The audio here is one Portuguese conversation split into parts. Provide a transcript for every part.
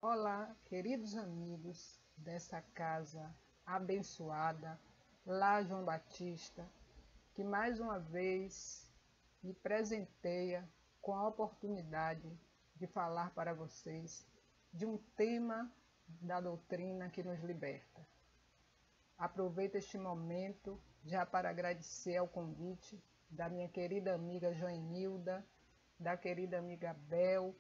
Olá, queridos amigos dessa casa abençoada, lá João Batista, que mais uma vez me presenteia com a oportunidade de falar para vocês de um tema da doutrina que nos liberta. Aproveito este momento já para agradecer ao convite da minha querida amiga Joenilda, da querida amiga Bel,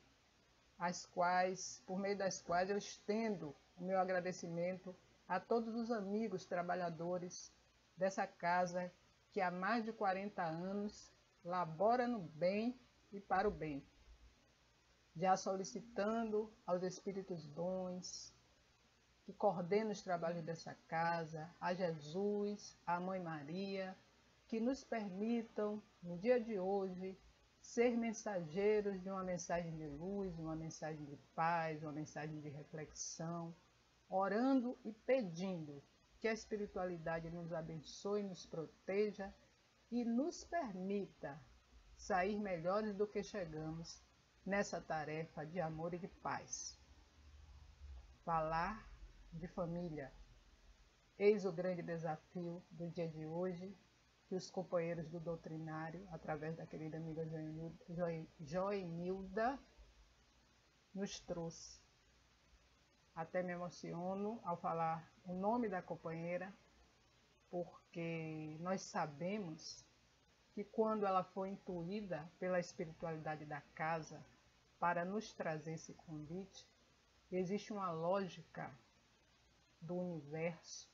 por meio das quais eu estendo o meu agradecimento a todos os amigos trabalhadores dessa casa que há mais de 40 anos labora no bem e para o bem, já solicitando aos espíritos bons que coordenam os trabalhos dessa casa, a Jesus, a Mãe Maria, que nos permitam, no dia de hoje, ser mensageiros de uma mensagem de luz, uma mensagem de paz, uma mensagem de reflexão, orando e pedindo que a espiritualidade nos abençoe, nos proteja e nos permita sair melhores do que chegamos nessa tarefa de amor e de paz. Falar de família. Eis o grande desafio do dia de hoje, que os companheiros do doutrinário, através da querida amiga Joenilda, nos trouxe. Até me emociono ao falar o nome da companheira, porque nós sabemos que quando ela foi intuída pela espiritualidade da casa para nos trazer esse convite, existe uma lógica do universo,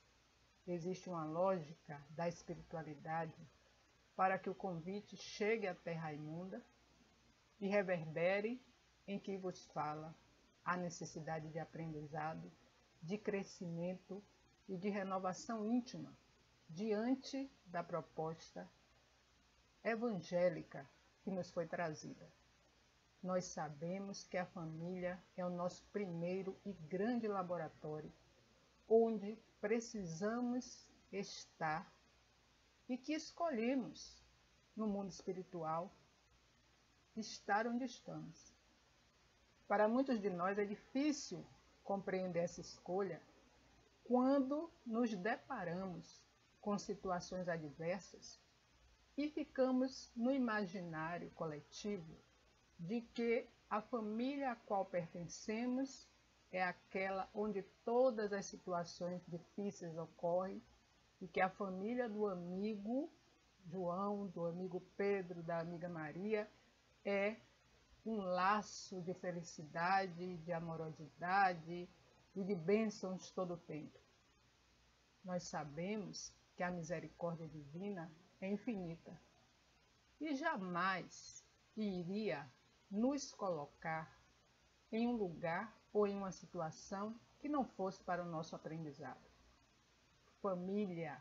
existe uma lógica da espiritualidade para que o convite chegue até Raimunda e reverbere em que vos fala a necessidade de aprendizado, de crescimento e de renovação íntima diante da proposta evangélica que nos foi trazida. Nós sabemos que a família é o nosso primeiro e grande laboratório, onde precisamos estar e que escolhemos no mundo espiritual estar onde estamos. Para muitos de nós é difícil compreender essa escolha quando nos deparamos com situações adversas e ficamos no imaginário coletivo de que a família a qual pertencemos é aquela onde todas as situações difíceis ocorrem e que a família do amigo João, do amigo Pedro, da amiga Maria é um laço de felicidade, de amorosidade e de bênçãos todo o tempo. Nós sabemos que a misericórdia divina é infinita e jamais iria nos colocar em um lugar ou em uma situação que não fosse para o nosso aprendizado. Família,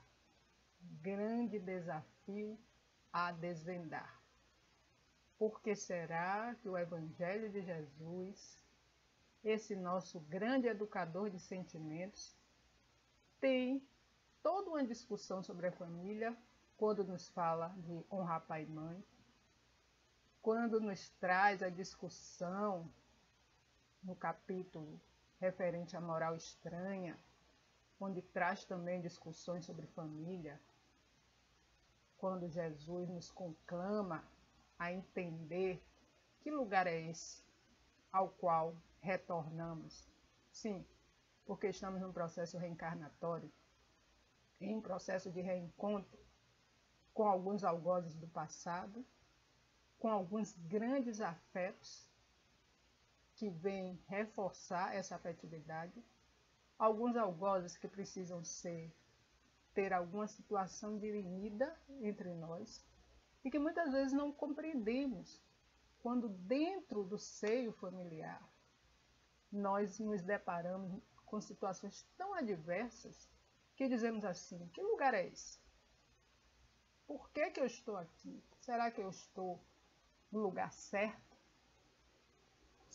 grande desafio a desvendar. Por que será que o Evangelho de Jesus, esse nosso grande educador de sentimentos, tem toda uma discussão sobre a família quando nos fala de honrar pai e mãe, quando nos traz a discussão no capítulo referente à moral estranha, onde traz também discussões sobre família, quando Jesus nos conclama a entender que lugar é esse ao qual retornamos. Sim, porque estamos num processo reencarnatório, em um processo de reencontro com alguns algozes do passado, com alguns grandes afetos que vêm reforçar essa afetividade, alguns algozes que precisam ter alguma situação dirimida entre nós e que muitas vezes não compreendemos quando dentro do seio familiar nós nos deparamos com situações tão adversas que dizemos assim: que lugar é esse? Por que eu estou aqui? Será que eu estou no lugar certo?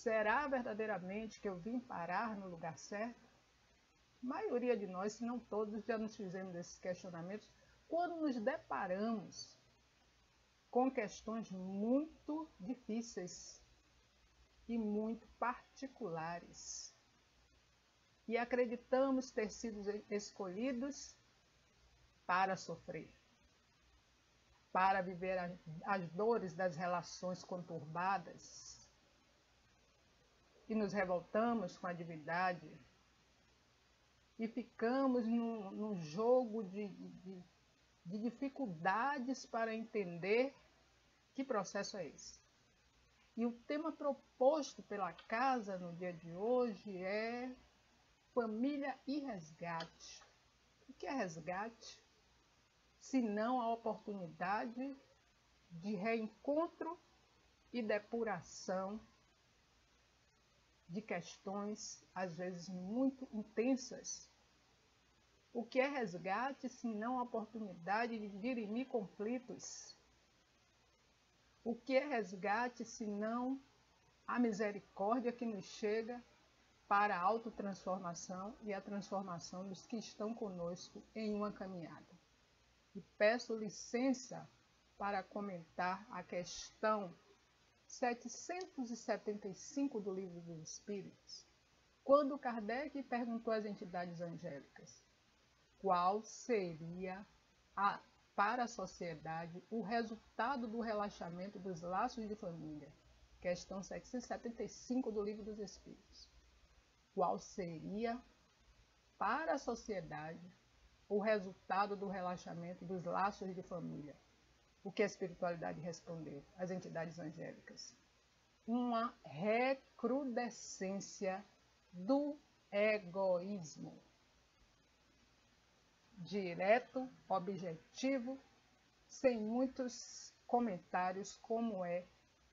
Será verdadeiramente que eu vim parar no lugar certo? A maioria de nós, se não todos, já nos fizemos esses questionamentos quando nos deparamos com questões muito difíceis e muito particulares. e acreditamos ter sido escolhidos para sofrer, para viver as dores das relações conturbadas, e nos revoltamos com a divindade e ficamos num jogo de dificuldades para entender que processo é esse. E o tema proposto pela casa no dia de hoje é família e resgate. O que é resgate? Se não a oportunidade de reencontro e depuração de questões, às vezes muito intensas. O que é resgate, se não a oportunidade de dirimir conflitos? O que é resgate, se não a misericórdia que nos chega para a autotransformação e a transformação dos que estão conosco em uma caminhada? E peço licença para comentar a questão 775 do Livro dos Espíritos, quando Kardec perguntou às entidades angélicas qual seria para a sociedade o resultado do relaxamento dos laços de família. Questão 775 do Livro dos Espíritos. Qual seria para a sociedade o resultado do relaxamento dos laços de família? O que a espiritualidade respondeu às entidades angélicas? Uma recrudescência do egoísmo. Direto, objetivo, sem muitos comentários, como é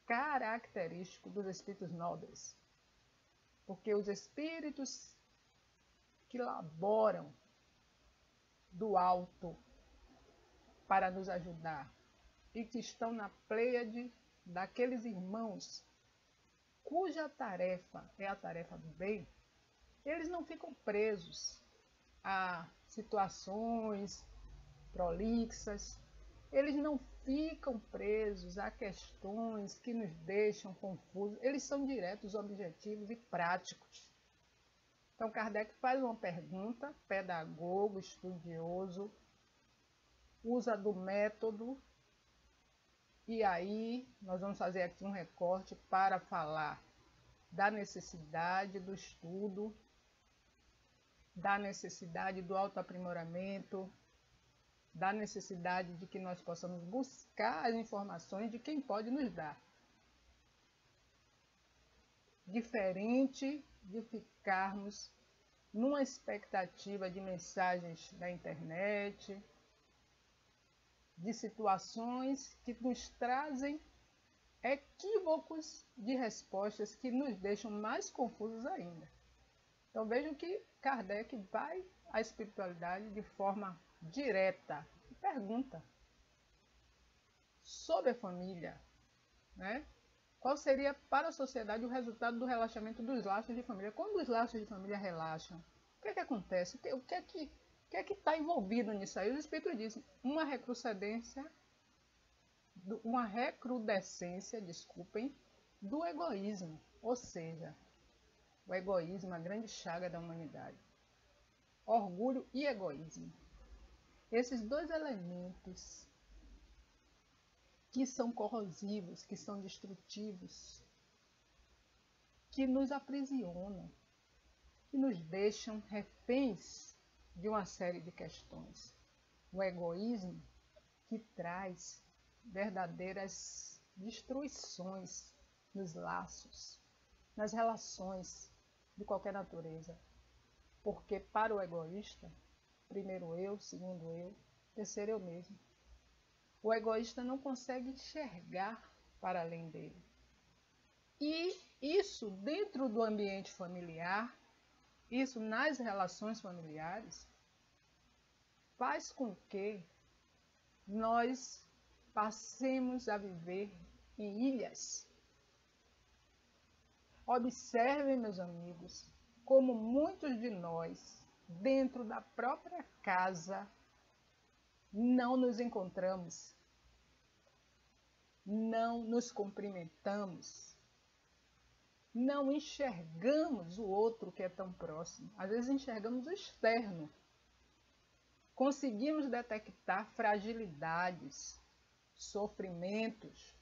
característico dos espíritos nobres. Porque os espíritos que laboram do alto para nos ajudar e que estão na pleiade daqueles irmãos cuja tarefa é a tarefa do bem, eles não ficam presos a situações prolixas, eles não ficam presos a questões que nos deixam confusos, eles são diretos, objetivos e práticos. Então Kardec faz uma pergunta, pedagogo, estudioso, usa do método, e aí nós vamos fazer aqui um recorte para falar da necessidade do estudo, da necessidade do autoaprimoramento, da necessidade de que nós possamos buscar as informações de quem pode nos dar. Diferente de ficarmos numa expectativa de mensagens da internet, de situações que nos trazem equívocos de respostas que nos deixam mais confusos ainda. Então vejam que Kardec vai à espiritualidade de forma direta e pergunta sobre a família, né? Qual seria para a sociedade o resultado do relaxamento dos laços de família? Quando os laços de família relaxam, o que é que acontece? O que é que está envolvido nisso aí? Os espíritos dizem uma recrudescência, do egoísmo, ou seja, o egoísmo, a grande chaga da humanidade. Orgulho e egoísmo. Esses dois elementos que são corrosivos, que são destrutivos, que nos aprisionam, que nos deixam reféns de uma série de questões. O egoísmo que traz verdadeiras destruições nos laços, nas relações de qualquer natureza. Porque para o egoísta, primeiro eu, segundo eu, terceiro eu mesmo. O egoísta não consegue enxergar para além dele. E isso dentro do ambiente familiar, isso nas relações familiares, faz com que nós passemos a viver em ilhas. Observem, meus amigos, como muitos de nós, dentro da própria casa, não nos encontramos, não nos cumprimentamos, não enxergamos o outro que é tão próximo. Às vezes enxergamos o externo. Conseguimos detectar fragilidades, sofrimentos,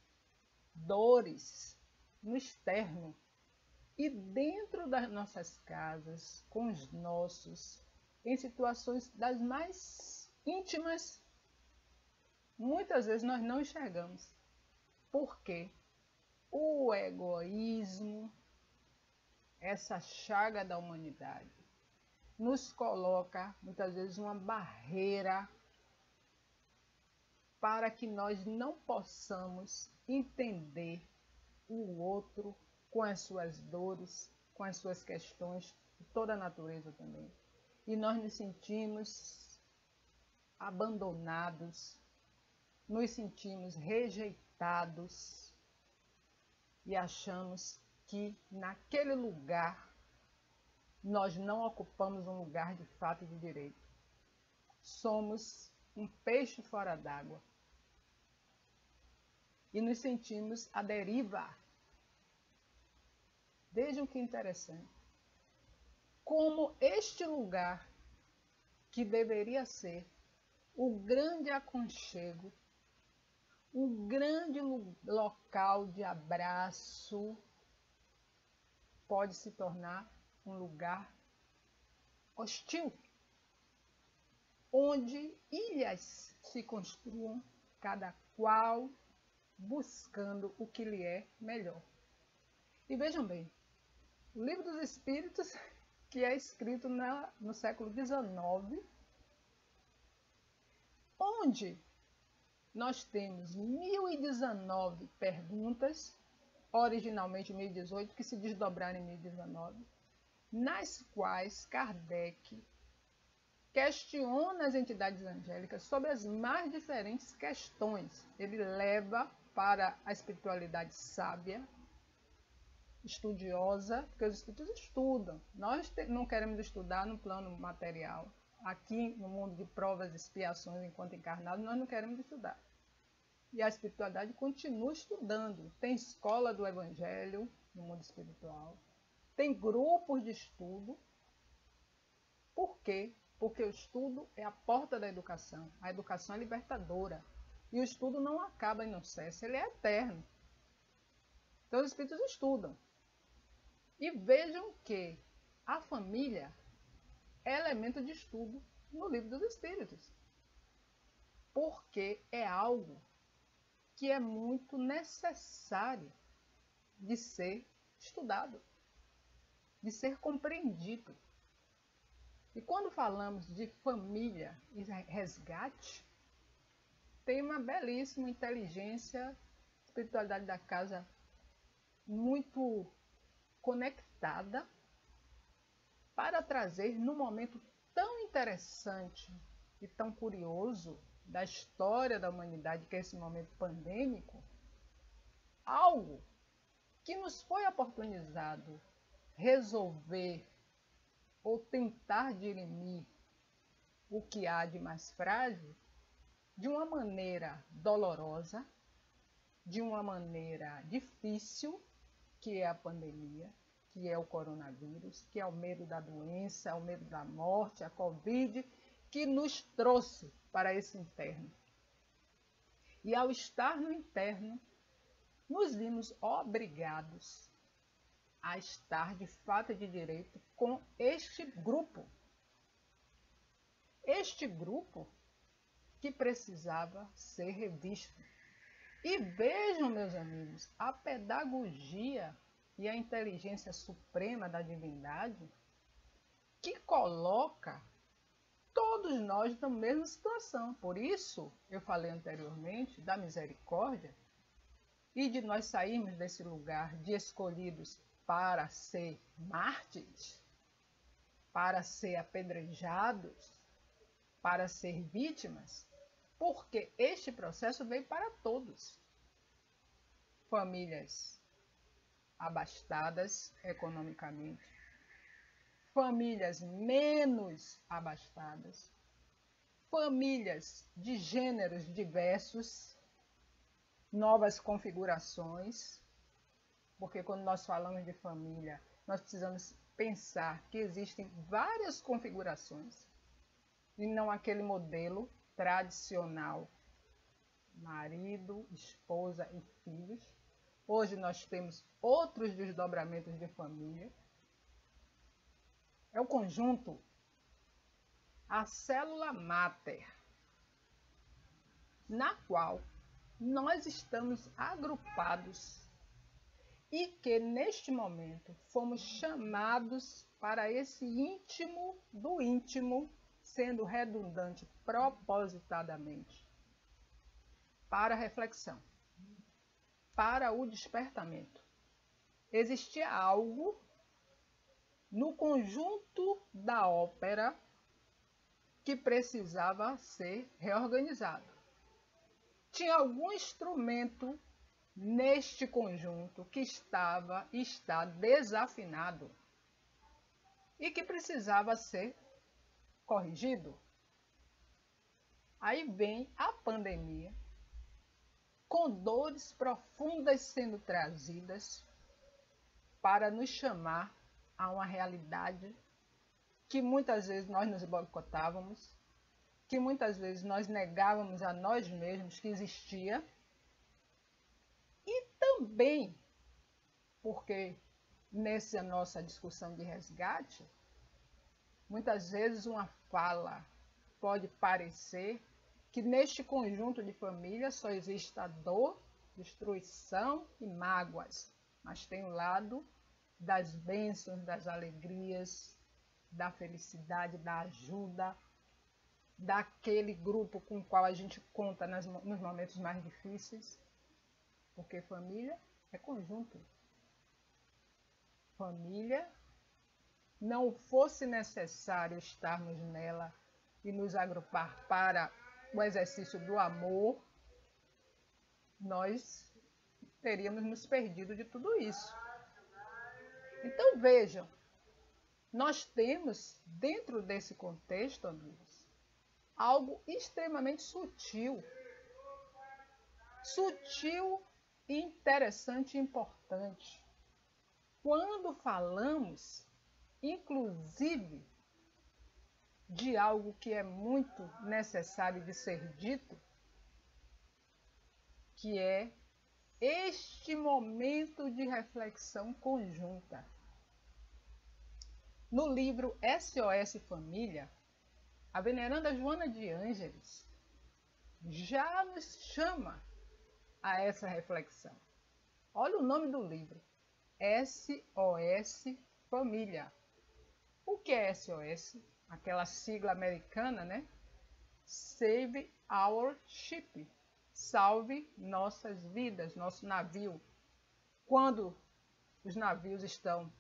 dores no externo. E dentro das nossas casas, com os nossos, em situações das mais íntimas, muitas vezes nós não enxergamos. Por quê? O egoísmo, essa chaga da humanidade, nos coloca muitas vezes uma barreira para que nós não possamos entender o outro com as suas dores, com as suas questões, de toda a natureza também. E nós nos sentimos abandonados, nos sentimos rejeitados e achamos que naquele lugar nós não ocupamos um lugar de fato e de direito. Somos um peixe fora d'água e nos sentimos à deriva. Vejam que interessante. Como este lugar, que deveria ser o grande aconchego, um grande local de abraço, pode se tornar um lugar hostil, onde ilhas se construam, cada qual buscando o que lhe é melhor. E vejam bem, o Livro dos Espíritos, que é escrito no século XIX, onde nós temos 1019 perguntas, originalmente 1018, que se desdobraram em 1019, nas quais Kardec questiona as entidades angélicas sobre as mais diferentes questões. Ele leva para a espiritualidade sábia, estudiosa, porque os espíritos estudam. Nós não queremos estudar no plano material. Aqui, no mundo de provas e expiações, enquanto encarnados, nós não queremos estudar. E a espiritualidade continua estudando. Tem escola do Evangelho no mundo espiritual. Tem grupos de estudo. Por quê? Porque o estudo é a porta da educação. A educação é libertadora. E o estudo não acaba e não cessa, ele é eterno. Então os espíritos estudam. E vejam que a família é elemento de estudo no Livro dos Espíritos. Porque é algo que é muito necessário de ser estudado, de ser compreendido. E quando falamos de família e resgate, tem uma belíssima inteligência, espiritualidade da casa muito conectada para trazer num momento tão interessante e tão curioso da história da humanidade, que é esse momento pandêmico, algo que nos foi oportunizado resolver ou tentar dirimir o que há de mais frágil de uma maneira dolorosa, de uma maneira difícil, que é a pandemia, que é o coronavírus, que é o medo da doença, o medo da morte, a Covid, que nos trouxe para esse interno. E ao estar no interno, nos vimos obrigados a estar de fato e de direito com este grupo. Este grupo que precisava ser revisto. E vejam, meus amigos, a pedagogia e a inteligência suprema da divindade que coloca todos nós na mesma situação. Por isso, eu falei anteriormente da misericórdia e de nós sairmos desse lugar de escolhidos para ser mártires, para ser apedrejados, para ser vítimas, porque este processo veio para todos. Famílias abastadas economicamente, famílias menos abastadas, famílias de gêneros diversos, novas configurações, Porque quando nós falamos de família, nós precisamos pensar que existem várias configurações e não aquele modelo tradicional, marido, esposa e filhos. Hoje nós temos outros desdobramentos de família. É o conjunto, a célula máter, na qual nós estamos agrupados e que neste momento fomos chamados para esse íntimo do íntimo, sendo redundante propositadamente, para a reflexão, para o despertamento. Existia algo no conjunto da ópera que precisava ser reorganizado. Tinha algum instrumento neste conjunto que está desafinado e que precisava ser corrigido. Aí vem a pandemia, com dores profundas sendo trazidas para nos chamar a uma realidade que muitas vezes nós nos boicotávamos, que muitas vezes nós negávamos a nós mesmos que existia, e também porque nessa nossa discussão de resgate, muitas vezes uma fala pode parecer que neste conjunto de família só existe a dor, destruição e mágoas, mas tem o lado das bênçãos, das alegrias, da felicidade, da ajuda, daquele grupo com o qual a gente conta nos momentos mais difíceis, porque família é conjunto. Família, não fosse necessário estarmos nela e nos agrupar para o exercício do amor, nós teríamos nos perdido de tudo isso. Então vejam, nós temos dentro desse contexto, amigos, algo extremamente sutil. Sutil, interessante e importante. Quando falamos, inclusive, de algo que é muito necessário de ser dito, que é este momento de reflexão conjunta. No livro SOS Família, a veneranda Joana de Ângeles já nos chama a essa reflexão. Olha o nome do livro, SOS Família. O que é SOS? Aquela sigla americana, né? Save Our Ship. Salve nossas vidas, nosso navio. Quando os navios estão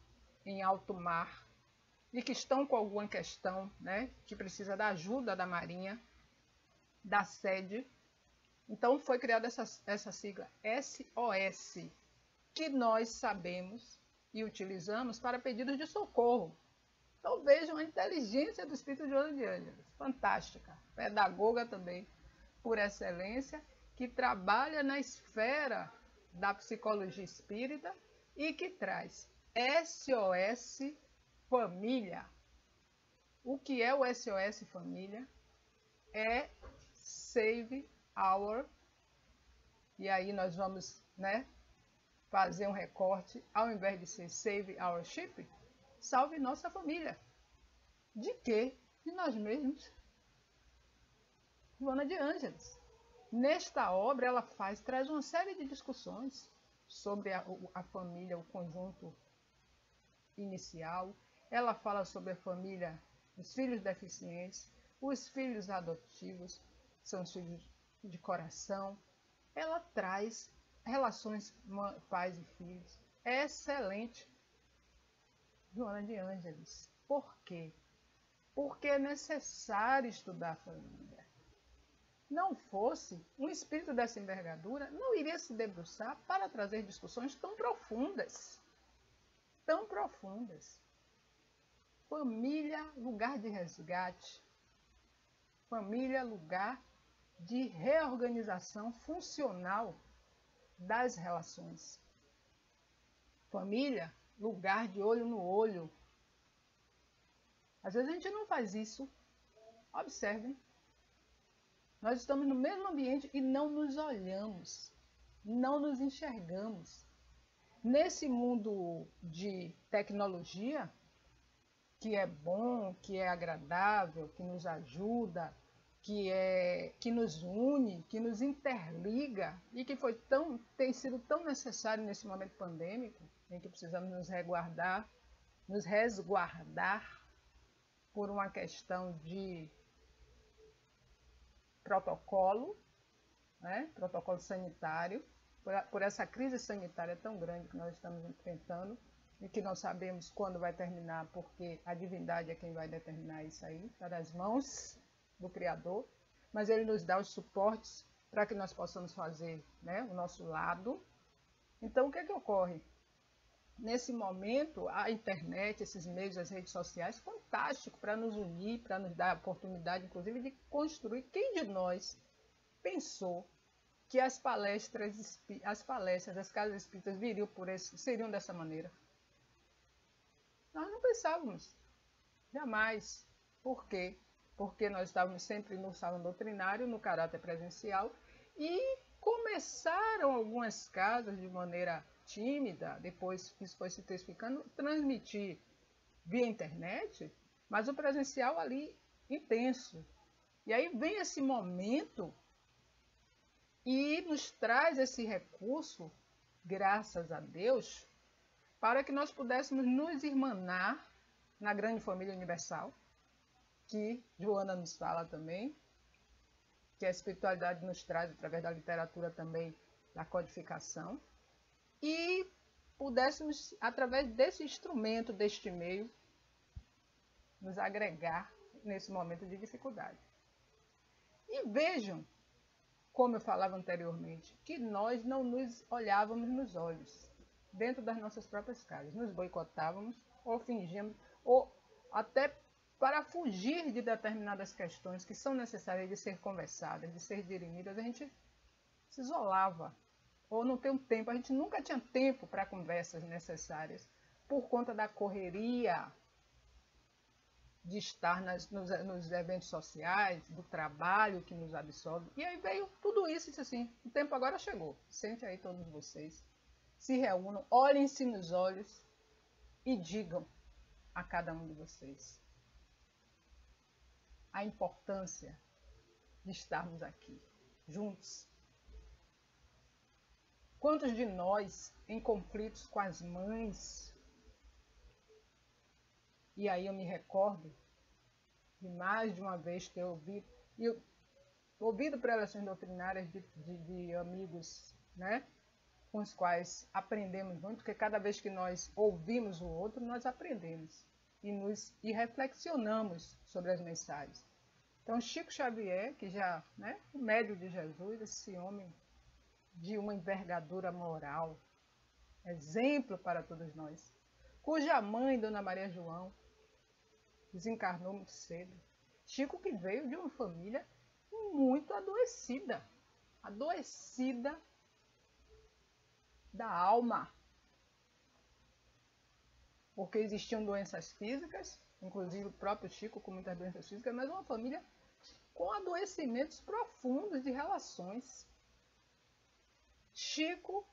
em alto mar e que estão com alguma questão, né, que precisa da ajuda da Marinha, da sede, então foi criada essa sigla SOS, que nós sabemos e utilizamos para pedidos de socorro. Então vejam a inteligência do Espírito Joana de Ângeles, fantástica, pedagoga também, por excelência, que trabalha na esfera da psicologia espírita e que traz SOS Família. O que é o SOS Família? É Save Our, e aí nós vamos, né, fazer um recorte, ao invés de ser Save Our Ship, salve nossa família. De quê? De nós mesmos. Joana de Ângeles. Nesta obra, ela traz uma série de discussões sobre a família, o conjunto inicial. Ela fala sobre a família, os filhos deficientes, os filhos adotivos, são os filhos de coração. Ela traz relações pais e filhos. É excelente. Joana de Ângeles. Por quê? Porque é necessário estudar a família. Não fosse, um espírito dessa envergadura não iria se debruçar para trazer discussões tão profundas. Tão profundas. Família, lugar de resgate. Família, lugar de reorganização funcional das relações. Família, lugar de olho no olho. Às vezes a gente não faz isso. Observem. Nós estamos no mesmo ambiente e não nos olhamos, não nos enxergamos. Nesse mundo de tecnologia, que é bom, que é agradável, que nos ajuda, que nos une, que nos interliga e que tem sido tão necessário nesse momento pandêmico, em que precisamos nos resguardar por uma questão de protocolo, né? Protocolo sanitário, por essa crise sanitária tão grande que nós estamos enfrentando e que não sabemos quando vai terminar, porque a divindade é quem vai determinar isso aí, está nas mãos do Criador, mas Ele nos dá os suportes para que nós possamos fazer, né, o nosso lado. Então, o que é que ocorre? Nesse momento, a internet, esses meios, as redes sociais, fantástico para nos unir, para nos dar a oportunidade, inclusive, de construir. Quem de nós pensou que as palestras, as casas espíritas seriam dessa maneira? Nós não pensávamos, jamais. Por quê? Porque nós estávamos sempre no salão doutrinário, no caráter presencial, e começaram algumas casas de maneira tímida, depois isso foi se intensificando, transmitir via internet, mas o presencial ali intenso. E aí vem esse momento e nos traz esse recurso, graças a Deus, para que nós pudéssemos nos irmanar na grande família universal, que Joana nos fala também, que a espiritualidade nos traz através da literatura também, da codificação, e pudéssemos, através desse instrumento, deste meio, nos agregar nesse momento de dificuldade. E vejam, como eu falava anteriormente, que nós não nos olhávamos nos olhos, dentro das nossas próprias casas. Nos boicotávamos, ou fingíamos, ou até para fugir de determinadas questões que são necessárias de ser conversadas, de ser dirimidas, a gente se isolava. Ou não tem um tempo, a gente nunca tinha tempo para conversas necessárias, por conta da correria de estar nos eventos sociais, do trabalho que nos absorve. E aí veio tudo isso e disse assim, o tempo agora chegou. Sente aí todos vocês, se reúnam, olhem-se nos olhos e digam a cada um de vocês a importância de estarmos aqui, juntos. Quantos de nós em conflitos com as mães? E aí eu me recordo de mais de uma vez ter ouvido preleções doutrinárias de amigos, né, com os quais aprendemos muito, porque cada vez que nós ouvimos o outro, nós aprendemos e reflexionamos sobre as mensagens. Então, Chico Xavier, que já, né, o médium de Jesus, esse homem de uma envergadura moral, exemplo para todos nós, cuja mãe, Dona Maria João, desencarnou muito cedo. Chico que veio de uma família muito adoecida da alma, porque existiam doenças físicas, inclusive o próprio Chico com muitas doenças físicas, mas uma família com adoecimentos profundos de relações. Chico,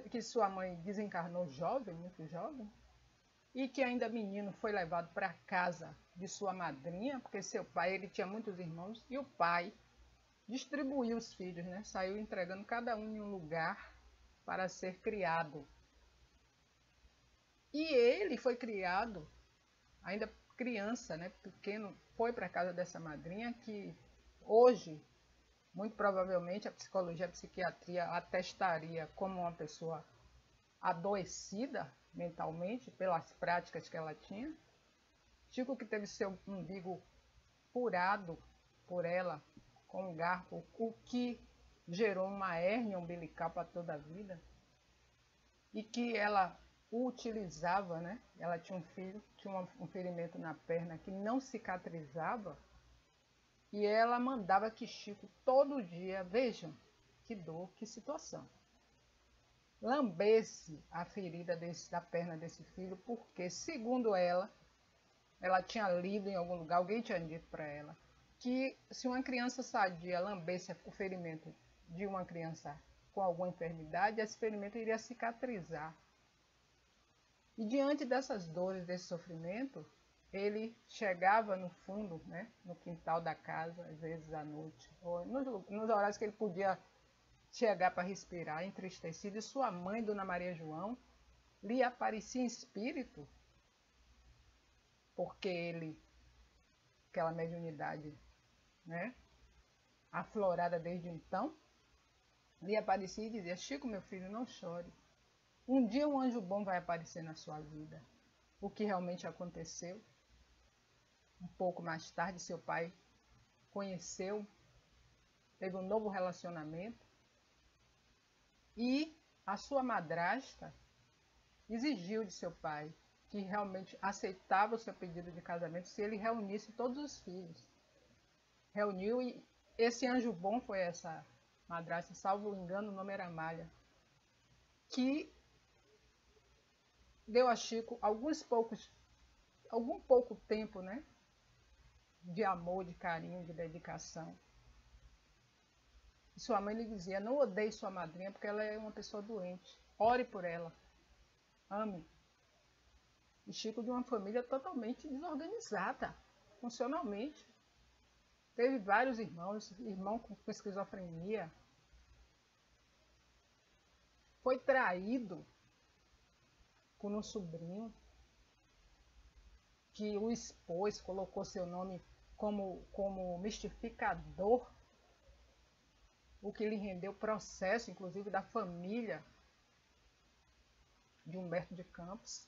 que sua mãe desencarnou jovem, muito jovem, e que ainda menino foi levado para a casa de sua madrinha, porque seu pai, ele tinha muitos irmãos, e o pai distribuiu os filhos, né? Saiu entregando cada um em um lugar para ser criado. E ele foi criado, ainda criança, né, pequeno, foi para a casa dessa madrinha, que hoje, muito provavelmente, a psicologia, a psiquiatria atestaria como uma pessoa adoecida mentalmente pelas práticas que ela tinha. Chico que teve seu umbigo furado por ela com um garfo, o que gerou uma hérnia umbilical para toda a vida, e que ela utilizava, né? Ela tinha um filho, tinha um ferimento na perna que não cicatrizava, e ela mandava que Chico todo dia, vejam que dor, que situação, lambesse a ferida da perna desse filho, porque, segundo ela tinha lido em algum lugar, alguém tinha dito para ela, que se uma criança sadia lambesse o ferimento de uma criança com alguma enfermidade, esse ferimento iria cicatrizar. E diante dessas dores, desse sofrimento, ele chegava no fundo, né, no quintal da casa, às vezes à noite, ou nos horários que ele podia chegar para respirar, entristecido, e sua mãe, Dona Maria João, lhe aparecia em espírito, porque ele, aquela mediunidade, né, aflorada desde então, lhe aparecia e dizia: Chico, meu filho, não chore. Um dia um anjo bom vai aparecer na sua vida. O que realmente aconteceu. Um pouco mais tarde, seu pai conheceu, teve um novo relacionamento, e a sua madrasta exigiu de seu pai que realmente aceitava o seu pedido de casamento se ele reunisse todos os filhos. Reuniu, e esse anjo bom foi essa madrasta, salvo engano, o nome era Amália, que deu a Chico algum pouco tempo, né, de amor, de carinho, de dedicação. E sua mãe lhe dizia: não odeie sua madrinha, porque ela é uma pessoa doente. Ore por ela. Ame. E Chico, de uma família totalmente desorganizada, funcionalmente. Teve vários irmãos, irmão com esquizofrenia. Foi traído por um sobrinho que o expôs, colocou seu nome como mistificador, o que lhe rendeu processo, inclusive, da família de Humberto de Campos,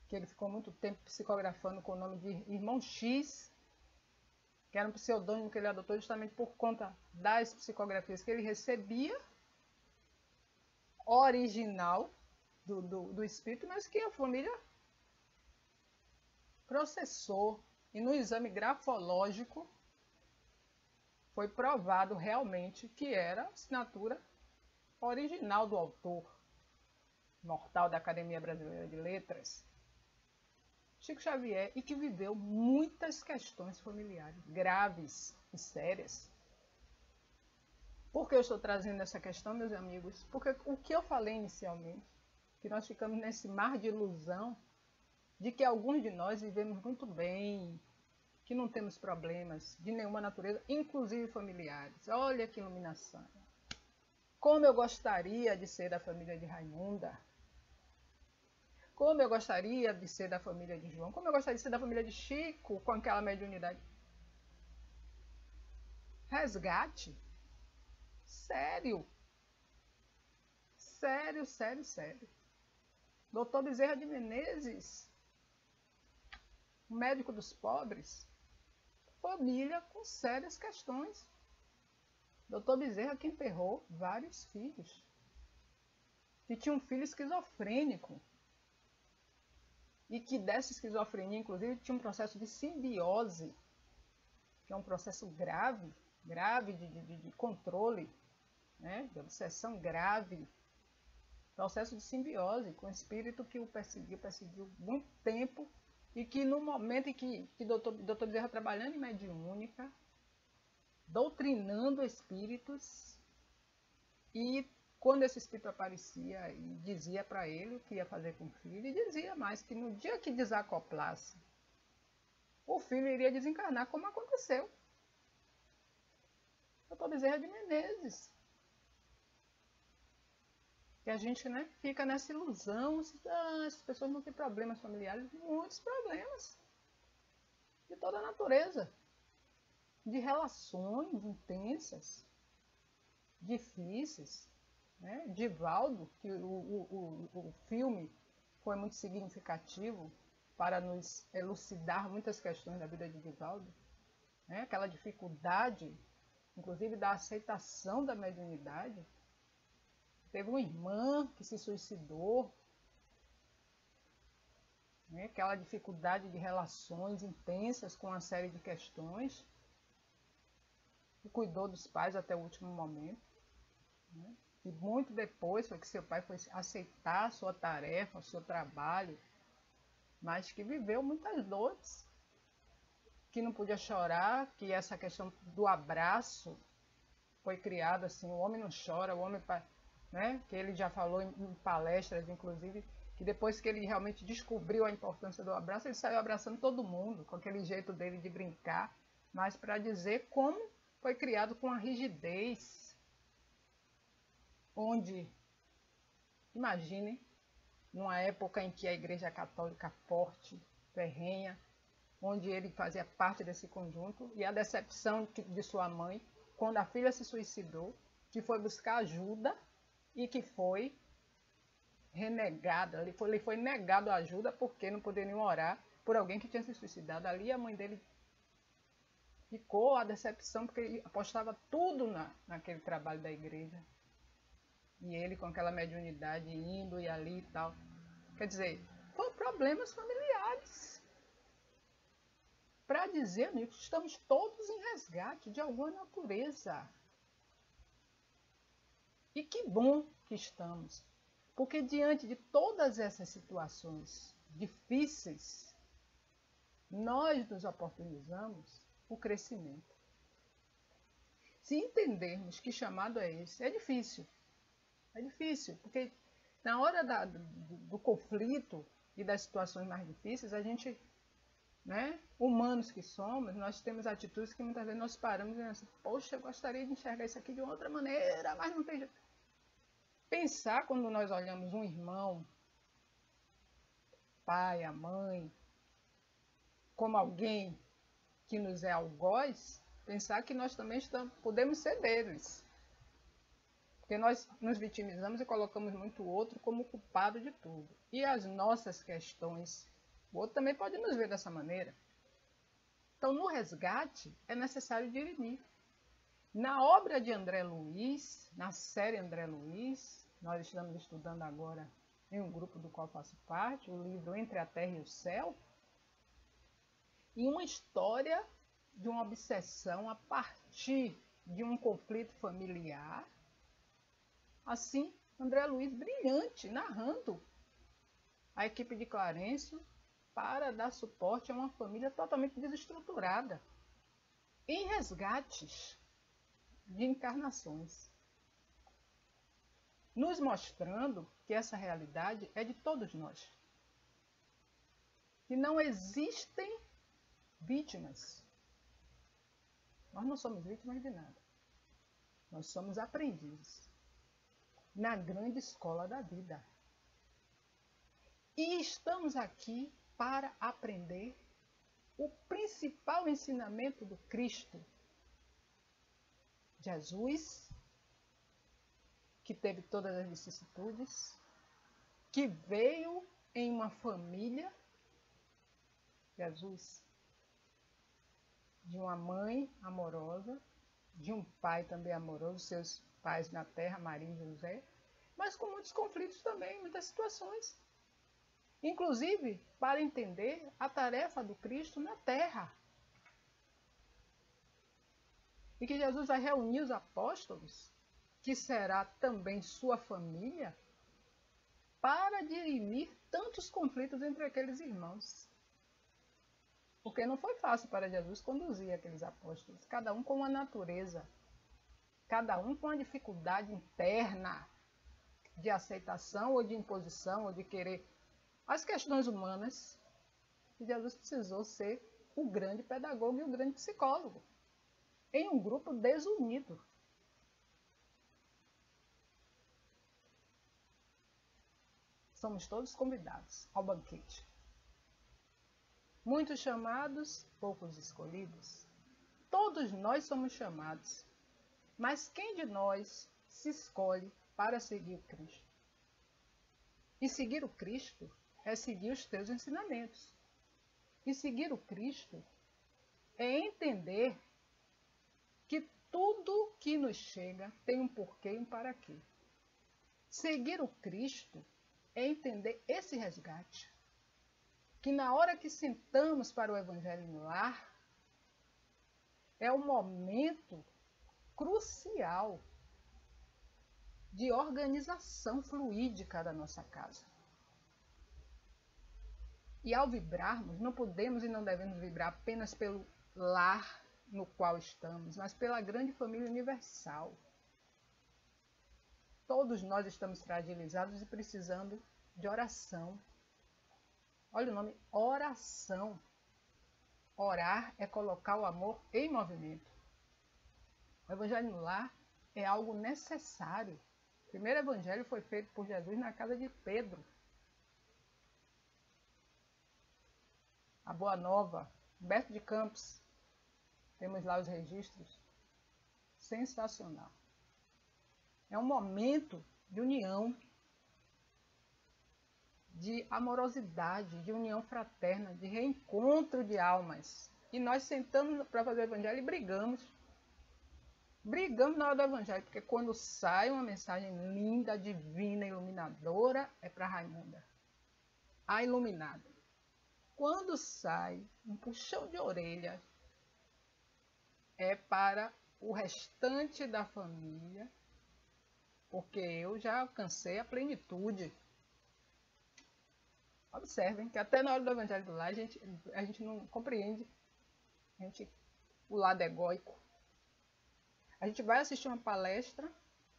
que ele ficou muito tempo psicografando com o nome de Irmão X, que era um pseudônimo que ele adotou justamente por conta das psicografias que ele recebia, original do espírito, mas que a família processou. E no exame grafológico foi provado realmente que era a assinatura original do autor, mortal da Academia Brasileira de Letras, Chico Xavier, e que viveu muitas questões familiares graves e sérias. Por que eu estou trazendo essa questão, meus amigos? Porque o que eu falei inicialmente, que nós ficamos nesse mar de ilusão de que alguns de nós vivemos muito bem, que não temos problemas de nenhuma natureza, inclusive familiares. Olha que iluminação. Como eu gostaria de ser da família de Raimunda. Como eu gostaria de ser da família de João. Como eu gostaria de ser da família de Chico, com aquela mediunidade. Resgate. Sério. Sério, sério, sério. Doutor Bezerra de Menezes, médico dos pobres, família com sérias questões. Doutor Bezerra que enterrou vários filhos, que tinha um filho esquizofrênico, e que dessa esquizofrenia, inclusive, tinha um processo de simbiose, que é um processo grave de controle, né, de obsessão grave, processo de simbiose com o espírito que o perseguiu muito tempo, e que no momento em que Dr. Bezerra trabalhando em mediúnica, doutrinando espíritos, e quando esse espírito aparecia e dizia para ele o que ia fazer com o filho, e dizia mais que no dia que desacoplasse, o filho iria desencarnar, como aconteceu. Dr. Bezerra de Menezes. Que a gente, né, fica nessa ilusão, essas pessoas não têm problemas familiares, muitos problemas de toda a natureza, de relações intensas, difíceis, né? Divaldo, que o filme foi muito significativo para nos elucidar muitas questões da vida de Divaldo, né? Aquela dificuldade, inclusive, da aceitação da mediunidade. Teve uma irmã que se suicidou, né? Aquela dificuldade de relações intensas com uma série de questões, e cuidou dos pais até o último momento, né? E muito depois foi que seu pai foi aceitar a sua tarefa, o seu trabalho, mas que viveu muitas dores, que não podia chorar, que essa questão do abraço foi criada assim, o homem não chora, o homem, né, que ele já falou em palestras, inclusive, que depois que ele realmente descobriu a importância do abraço, ele saiu abraçando todo mundo, com aquele jeito dele de brincar, mas para dizer como foi criado com a rigidez, onde, imaginem, numa época em que a Igreja Católica forte, ferrenha, onde ele fazia parte desse conjunto, e a decepção de sua mãe, quando a filha se suicidou, que foi buscar ajuda e que foi renegada, lhe foi negado ajuda porque não poderiam orar por alguém que tinha se suicidado. Ali a mãe dele ficou a decepção, porque ele apostava tudo naquele trabalho da igreja. E ele com aquela mediunidade indo e ali e tal. Quer dizer, foram problemas familiares. Para dizer, amigos, estamos todos em resgate de alguma natureza. E que bom que estamos. Porque diante de todas essas situações difíceis, nós nos oportunizamos o crescimento. Se entendermos que chamado é esse, é difícil. É difícil, porque na hora do conflito e das situações mais difíceis, a gente, né, humanos que somos, nós temos atitudes que muitas vezes nós paramos e dizemos assim, poxa, eu gostaria de enxergar isso aqui de outra maneira, mas não tem jeito. Pensar quando nós olhamos um irmão, pai, a mãe, como alguém que nos é algoz, pensar que nós também podemos ser deles. Porque nós nos vitimizamos e colocamos muito o outro como culpado de tudo. E as nossas questões, o outro também pode nos ver dessa maneira. Então, no resgate, é necessário dirimir. Na obra de André Luiz, na série André Luiz, nós estamos estudando agora em um grupo do qual faço parte, o livro Entre a Terra e o Céu, e uma história de uma obsessão a partir de um conflito familiar. Assim, André Luiz, brilhante, narrando a equipe de Clarencio para dar suporte a uma família totalmente desestruturada, em resgates de encarnações, nos mostrando que essa realidade é de todos nós, que não existem vítimas. Nós não somos vítimas de nada, nós somos aprendizes na grande escola da vida. E estamos aqui para aprender o principal ensinamento do Cristo. Jesus, que teve todas as vicissitudes, que veio em uma família, Jesus, de uma mãe amorosa, de um pai também amoroso, seus pais na terra, Maria e José, mas com muitos conflitos também, muitas situações. Inclusive, para entender a tarefa do Cristo na terra. E que Jesus vai reunir os apóstolos, que será também sua família, para dirimir tantos conflitos entre aqueles irmãos. Porque não foi fácil para Jesus conduzir aqueles apóstolos, cada um com uma natureza, cada um com uma dificuldade interna de aceitação ou de imposição ou de querer as questões humanas. E Jesus precisou ser o grande pedagogo e o grande psicólogo em um grupo desunido. Somos todos convidados ao banquete. Muitos chamados, poucos escolhidos. Todos nós somos chamados. Mas quem de nós se escolhe para seguir o Cristo? E seguir o Cristo é seguir os teus ensinamentos. E seguir o Cristo é entender que tudo que nos chega tem um porquê e um para quê. Seguir o Cristo é entender esse resgate. Que na hora que sentamos para o Evangelho no lar, é um momento crucial de organização fluídica da nossa casa. E ao vibrarmos, não podemos e não devemos vibrar apenas pelo lar no qual estamos, mas pela grande família universal. Todos nós estamos fragilizados e precisando de oração. Olha o nome, oração. Orar é colocar o amor em movimento. O evangelho no lar é algo necessário. O primeiro evangelho foi feito por Jesus na casa de Pedro. A Boa Nova, Humberto de Campos. Temos lá os registros. Sensacional. É um momento de união, de amorosidade, de união fraterna, de reencontro de almas. E nós sentamos para fazer o evangelho e brigamos. Brigamos na hora do evangelho, porque quando sai uma mensagem linda, divina, iluminadora, é para Raimunda, a iluminada. Quando sai um puxão de orelha, é para o restante da família, porque eu já alcancei a plenitude. Observem que até na hora do evangelho do lar a gente não compreende o lado egóico. A gente vai assistir uma palestra,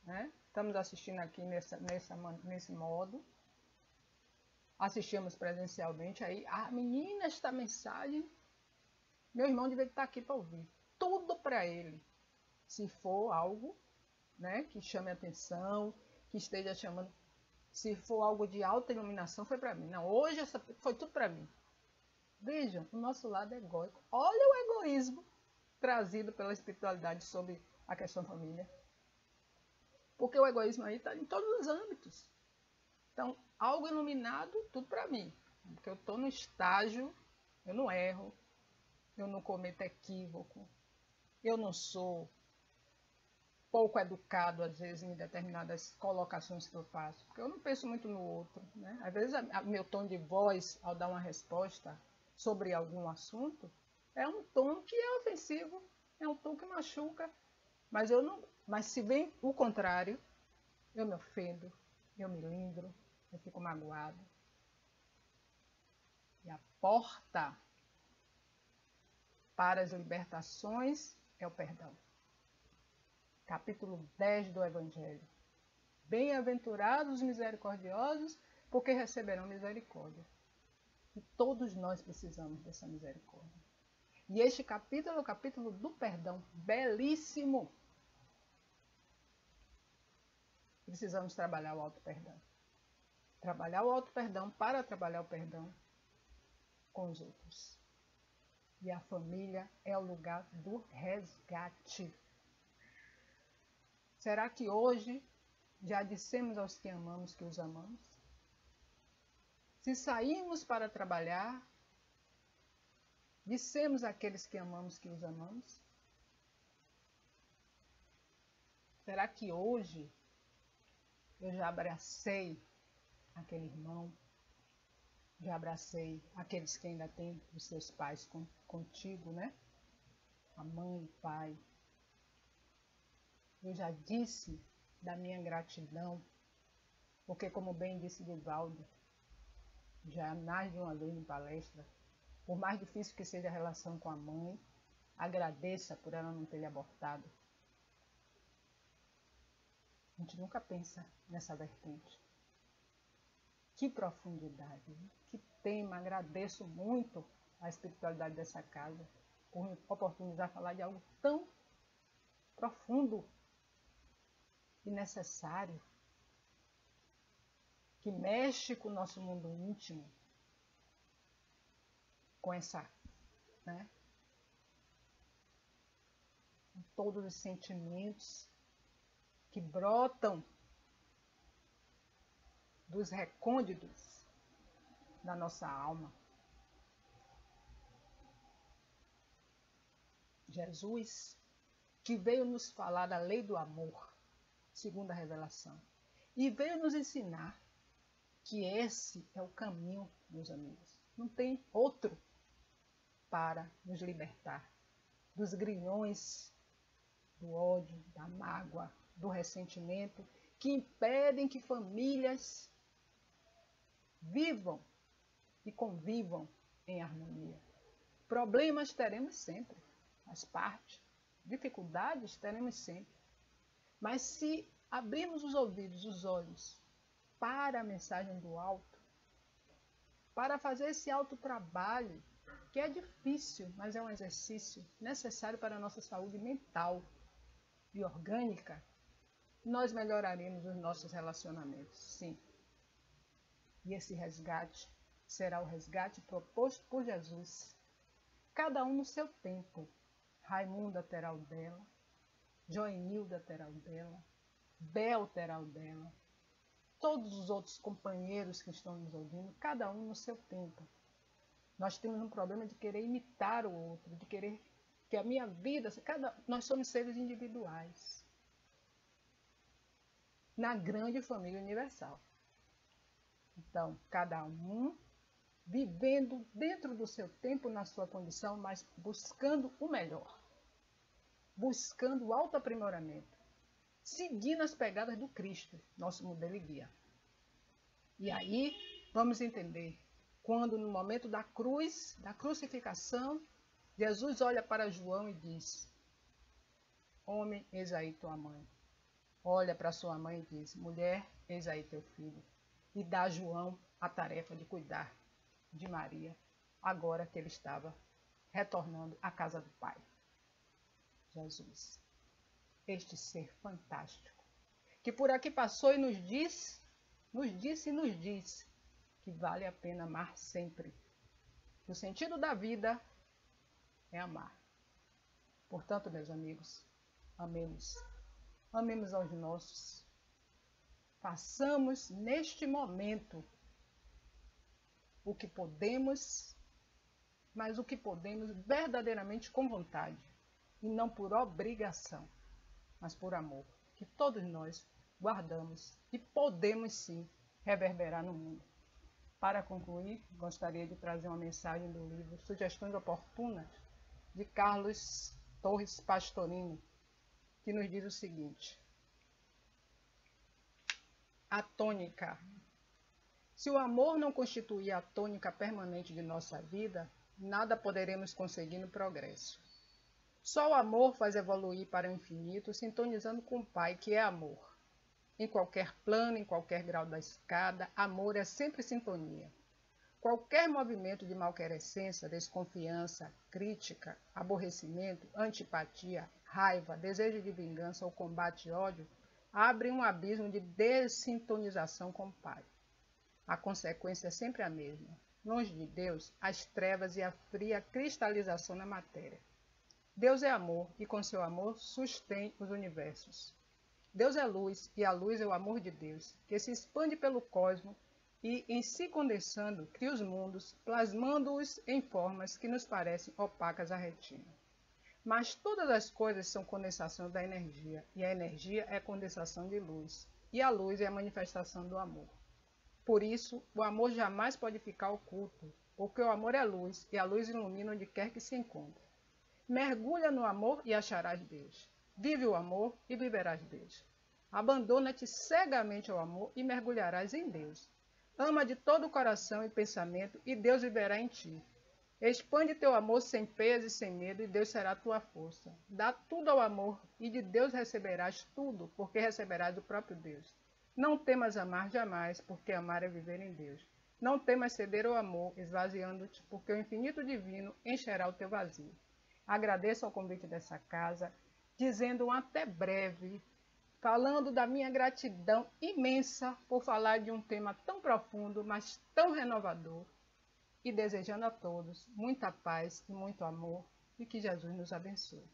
né? Estamos assistindo aqui nesse modo. Assistimos presencialmente, aí, menina, esta mensagem, meu irmão devia estar aqui para ouvir. Tudo para ele. Se for algo, né, que chame a atenção, que esteja chamando. Se for algo de alta iluminação, foi para mim. Não, hoje foi tudo para mim. Vejam, o nosso lado é egóico. Olha o egoísmo trazido pela espiritualidade sobre a questão família. Porque o egoísmo aí está em todos os âmbitos. Então, algo iluminado, tudo para mim. Porque eu estou no estágio, eu não erro, eu não cometo equívoco, eu não sou pouco educado, às vezes, em determinadas colocações que eu faço. Porque eu não penso muito no outro, né? Às vezes, meu tom de voz, ao dar uma resposta sobre algum assunto, é um tom que é ofensivo, é um tom que machuca. Mas se vem o contrário, eu me ofendo, eu me lindro, eu fico magoado. E a porta para as libertações é o perdão. Capítulo 10 do Evangelho. Bem-aventurados os misericordiosos, porque receberão misericórdia. E todos nós precisamos dessa misericórdia. E este capítulo é o capítulo do perdão. Belíssimo! Precisamos trabalhar o auto-perdão. Trabalhar o auto-perdão para trabalhar o perdão com os outros. E a família é o lugar do resgate. Será que hoje já dissemos aos que amamos que os amamos? Se saímos para trabalhar, dissemos àqueles que amamos que os amamos? Será que hoje eu já abracei aquele irmão? Já abracei aqueles que ainda têm os seus pais contigo, né? A mãe, o pai. Eu já disse da minha gratidão, porque como bem disse Divaldo, já mais de uma vez em palestra, por mais difícil que seja a relação com a mãe, agradeça por ela não ter lhe abortado. A gente nunca pensa nessa vertente. Que profundidade, que tema. Agradeço muito a espiritualidade dessa casa por me oportunizar falar de algo tão profundo e necessário, que mexe com o nosso mundo íntimo, com essa, né? Com todos os sentimentos que brotam dos recônditos da nossa alma. Jesus, que veio nos falar da lei do amor, segundo a revelação, e veio nos ensinar que esse é o caminho, meus amigos. Não tem outro para nos libertar dos grilhões, do ódio, da mágoa, do ressentimento, que impedem que famílias vivam e convivam em harmonia. Problemas teremos sempre, faz parte. Dificuldades teremos sempre. Mas se abrirmos os ouvidos, os olhos para a mensagem do alto, para fazer esse autotrabalho, que é difícil, mas é um exercício necessário para a nossa saúde mental e orgânica, nós melhoraremos os nossos relacionamentos, sim. E esse resgate será o resgate proposto por Jesus. Cada um no seu tempo. Raimunda terá o dela, Joenilda terá o dela, Bel terá o dela, todos os outros companheiros que estão nos ouvindo, cada um no seu tempo. Nós temos um problema de querer imitar o outro, de querer que a minha vida... Nós somos seres individuais na grande família universal. Então, cada um vivendo dentro do seu tempo, na sua condição, mas buscando o melhor, buscando o autoaprimoramento, seguindo as pegadas do Cristo, nosso modelo e guia. E aí, vamos entender, quando no momento da cruz, da crucificação, Jesus olha para João e diz: homem, eis aí tua mãe. Olha para sua mãe e diz: mulher, eis aí teu filho. E dá a João a tarefa de cuidar de Maria, agora que ele estava retornando à casa do Pai. Jesus, este ser fantástico, que por aqui passou e nos disse e nos diz que vale a pena amar sempre. O sentido da vida é amar. Portanto, meus amigos, amemos. Amemos aos nossos. Façamos neste momento o que podemos, mas o que podemos verdadeiramente com vontade, e não por obrigação, mas por amor, que todos nós guardamos e podemos sim reverberar no mundo. Para concluir, gostaria de trazer uma mensagem do livro Sugestões Oportunas, de Carlos Torres Pastorino, que nos diz o seguinte: a tônica. Se o amor não constituir a tônica permanente de nossa vida, nada poderemos conseguir no progresso. Só o amor faz evoluir para o infinito, sintonizando com o Pai, que é amor. Em qualquer plano, em qualquer grau da escada, amor é sempre sintonia. Qualquer movimento de malquerença, desconfiança, crítica, aborrecimento, antipatia, raiva, desejo de vingança ou combate e ódio, abre um abismo de dessintonização com o Pai. A consequência é sempre a mesma. Longe de Deus, as trevas e a fria cristalização na matéria. Deus é amor e com seu amor sustém os universos. Deus é luz e a luz é o amor de Deus, que se expande pelo cosmos e, em si condensando, cria os mundos, plasmando-os em formas que nos parecem opacas à retina. Mas todas as coisas são condensação da energia, e a energia é condensação de luz, e a luz é a manifestação do amor. Por isso, o amor jamais pode ficar oculto, porque o amor é luz, e a luz ilumina onde quer que se encontre. Mergulha no amor e acharás Deus. Vive o amor e viverás Deus. Abandona-te cegamente ao amor e mergulharás em Deus. Ama de todo o coração e pensamento e Deus viverá em ti. Expande teu amor sem peso e sem medo e Deus será tua força. Dá tudo ao amor e de Deus receberás tudo, porque receberás do próprio Deus. Não temas amar jamais, porque amar é viver em Deus. Não temas ceder ao amor, esvaziando-te, porque o infinito divino encherá o teu vazio. Agradeço ao convite dessa casa, dizendo um até breve, falando da minha gratidão imensa por falar de um tema tão profundo, mas tão renovador, e desejando a todos muita paz e muito amor, e que Jesus nos abençoe.